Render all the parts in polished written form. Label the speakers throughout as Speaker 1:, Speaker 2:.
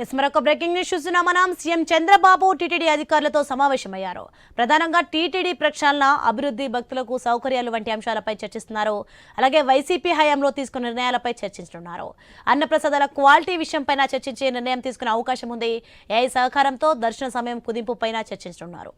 Speaker 1: మరొక breaking news చూస్తున్నాం. మనం సీఎం చంద్రబాబు టీటీడీ అధికారులతో సమావేశమయ్యారు. ప్రధానంగా టీటీడీ ప్రక్షాళన, అభివృద్ధి, భక్తులకు సౌకర్యాలు వంటి అంశాలపై చర్చిస్తున్నారు. అలాగే వైసీపీ హయాంలో తీసుకున్న నిర్ణయాలపై చర్చిస్తున్నారు. అన్నప్రసాదాల క్వాలిటీ విషయంపైన చర్చించే నిర్ణయం తీసుకునే అవకాశం ఉంది. ఏఐ సహకారంతో దర్శన సమయం కుదింపుపైన చర్చిస్తున్నారు.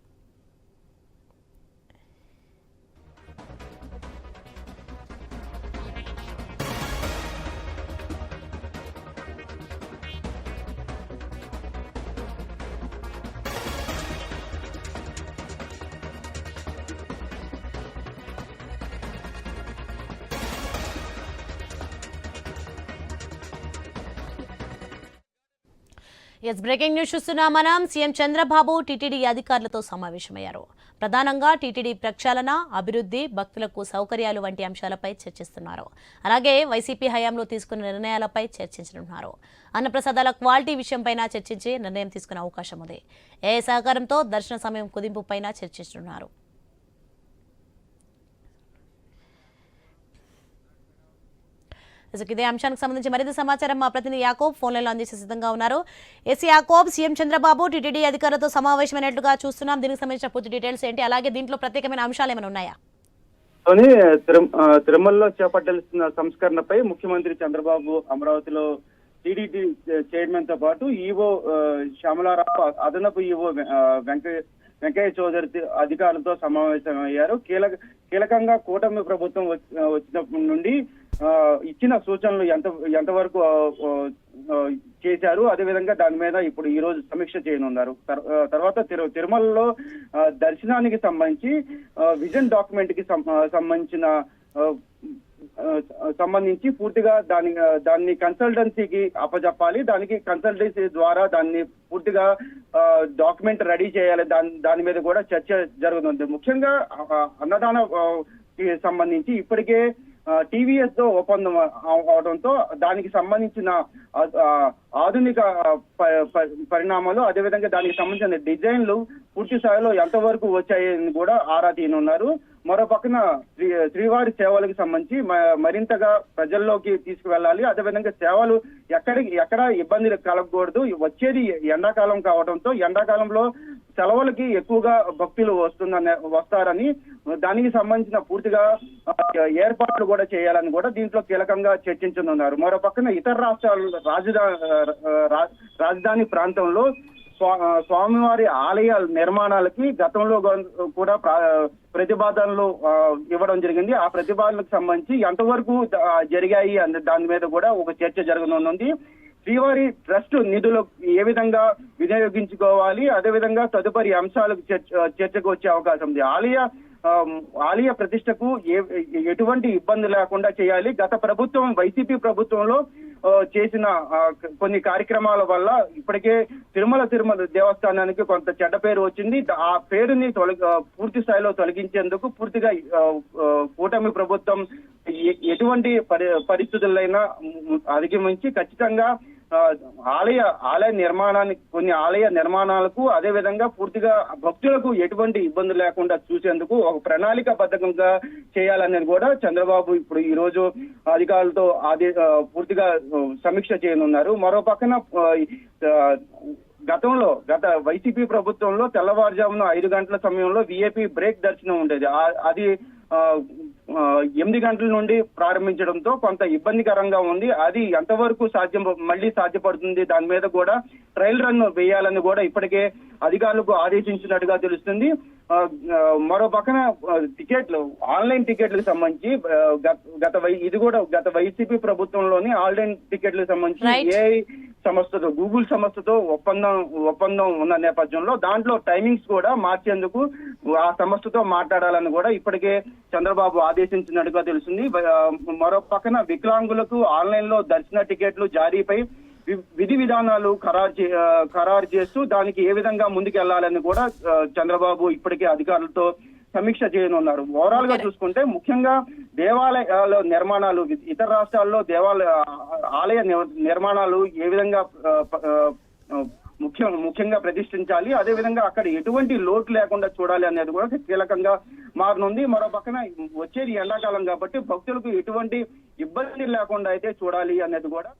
Speaker 1: బ్రేకింగ్ న్యూస్ చూస్తున్నాం. మనం సీఎం చంద్రబాబు టీటీడీ అధికారులతో సమావేశమయ్యారు. ప్రధానంగా టీటీడీ ప్రక్షాళన, అభివృద్ధి, భక్తులకు సౌకర్యాలు వంటి అంశాలపై చర్చిస్తున్నారు. అలాగే వైసీపీ హయాంలో తీసుకున్న నిర్ణయాలపై చర్చించనున్నారు. అన్నప్రసాదాల క్వాలిటీ విషయంపైన చర్చించి నిర్ణయం తీసుకునే అవకాశం ఉంది. ఏఐ సహకారంతో దర్శన సమయం కుదింపుపైన చర్చిస్తున్నారు. ఇదే అంశానికి సంబంధించి మరింత సమాచారం మా ప్రతినిధి యాకోబ్ ఫోన్ లైన్లో అందించే సిద్ధంగా ఉన్నారు. యాకోబ్, సీఎం చంద్రబాబు టీటీడీ అధికారులతో సమావేశమైనట్లుగా చూస్తున్నాం. దీనికి సంబంధించిన పూర్తి డీటెయిల్స్ ఏంటి? అలాగే దీంట్లో ప్రత్యేకమైన అంశాలు ఏమైనా ఉన్నాయా?
Speaker 2: తిరుమలలో చేపట్టాల్సిన సంస్కరణపై ముఖ్యమంత్రి చంద్రబాబు అమరావతిలో టీడీటీ చైర్మన్ తో పాటు ఈవో శ్యామలారావు, అదనపు ఈవో వెంకయ్య చౌదరి అధికారులతో సమావేశమయ్యారు. కీలకంగా కూటమి ప్రభుత్వం వచ్చినప్పటి నుండి ఇచ్చిన సూచనలు ఎంతవరకు చేశారు, అదేవిధంగా దాని మీద ఇప్పుడు ఈ రోజు సమీక్ష చేయనున్నారు. తర్వాత తిరుమలలో దర్శనానికి సంబంధించి విజన్ డాక్యుమెంట్ కి సంబంధించి పూర్తిగా దాన్ని కన్సల్టెన్సీకి అప్పచెప్పాలి. దానికి కన్సల్టెన్సీ ద్వారా దాన్ని పూర్తిగా డాక్యుమెంట్ రెడీ చేయాలి. దాని మీద కూడా చర్చ జరుగుతుంది. ముఖ్యంగా అన్నదాన సంబంధించి ఇప్పటికే టీవీఎస్ తో ఒప్పందం అవడంతో దానికి సంబంధించిన ఆధునిక పరిణామాలు, అదేవిధంగా దానికి సంబంధించిన డిజైన్లు పూర్తి స్థాయిలో ఎంతవరకు వచ్చాయని కూడా ఆరా తీయనున్నారు. మరో పక్కన శ్రీవారి సేవలకు సంబంధించి మరింతగా ప్రజల్లోకి తీసుకువెళ్ళాలి. అదేవిధంగా సేవలు ఎక్కడ ఇబ్బందులు కలగకూడదు. వచ్చేది ఎండాకాలం కావడంతో ఎండాకాలంలో సెలవులకి ఎక్కువగా భక్తులు వస్తారని దానికి సంబంధించిన పూర్తిగా ఏర్పాట్లు కూడా చేయాలని కూడా దీంట్లో కీలకంగా చర్చించనున్నారు. మరో పక్కన ఇతర రాష్ట్రాలు రాజధాని ప్రాంతంలో స్వామివారి ఆలయ నిర్మాణాలకి గతంలో కూడా ప్రతిపాదనలు ఇవ్వడం జరిగింది. ఆ ప్రతిపాదనలకు సంబంధించి ఎంతవరకు జరిగాయి అనే దాని మీద కూడా ఒక చర్చ జరగనుంది. శ్రీవారి ట్రస్ట్ నిధులు ఏ విధంగా వినియోగించుకోవాలి, అదేవిధంగా తదుపరి అంశాలకు చర్చకు వచ్చే అవకాశం ఉంది. ఆలయ ప్రతిష్టకు ఎటువంటి ఇబ్బంది లేకుండా చేయాలి. గత ప్రభుత్వం, వైసీపీ ప్రభుత్వంలో చేసిన కొన్ని కార్యక్రమాల వల్ల ఇప్పటికే తిరుమల దేవస్థానానికి కొంత చెడ్డ పేరు వచ్చింది. ఆ పేరుని పూర్తి స్థాయిలో తొలగించేందుకు పూర్తిగా కూటమి ప్రభుత్వం ఎటువంటి పరిస్థితులైనా అధిగమించి ఖచ్చితంగా ఆలయ నిర్మాణానికి, కొన్ని ఆలయ నిర్మాణాలకు, అదే విధంగా పూర్తిగా భక్తులకు ఎటువంటి ఇబ్బంది లేకుండా చూసేందుకు ఒక ప్రణాళికాబద్ధంగా చేయాలనేది కూడా చంద్రబాబు ఇప్పుడు ఈ రోజు అధికారులతో పూర్తిగా సమీక్ష చేయనున్నారు. మరో పక్కన గత వైసీపీ ప్రభుత్వంలో తెల్లవారుజామున 5 గంటల సమయంలో విఐపి బ్రేక్ దర్శనం ఉండేది. అది 8 గంటల నుండి ప్రారంభించడంతో కొంత ఇబ్బందికరంగా ఉంది. అది ఎంతవరకు మళ్ళీ సాధ్యపడుతుంది, దాని మీద కూడా ట్రయల్ రన్ వేయాలని కూడా ఇప్పటికే అధికారులకు ఆదేశించినట్టుగా తెలుస్తుంది. మరో పక్కన ఆన్లైన్ టికెట్లకు సంబంధించి గత వైసీపీ ప్రభుత్వంలోని ఆన్లైన్ టికెట్లకు సంబంధించి ఏఐ సంస్థతో, గూగుల్ సంస్థతో ఒప్పందం ఉన్న నేపథ్యంలో దాంట్లో టైమింగ్స్ కూడా మార్చేందుకు ఆ సంస్థతో మాట్లాడాలని కూడా ఇప్పటికే చంద్రబాబు ఆదేశించినట్టుగా తెలుస్తుంది. మరో పక్కన వికలాంగులకు ఆన్లైన్ లో దర్శన టికెట్లు జారీపై విధి విధానాలు ఖరారు చేస్తూ దానికి ఏ విధంగా ముందుకెళ్లాలని కూడా చంద్రబాబు ఇప్పటికే అధికారులతో సమీక్ష చేయనున్నారు. ఓవరాల్ గా చూసుకుంటే ముఖ్యంగా దేవాలయాల నిర్మాణాలు, ఇతర రాష్ట్రాల్లో ఆలయ నిర్మాణాలు ఏ విధంగా ముఖ్యంగా ప్రతిష్ఠించాలి, అదే విధంగా అక్కడ ఎటువంటి లోటు లేకుండా చూడాలి అనేది కూడా కీలకంగా మారనుంది. మరో పక్కన వచ్చేది ఎండాకాలం కాబట్టి భక్తులకు ఎటువంటి ఇబ్బంది లేకుండా అయితే చూడాలి అనేది కూడా.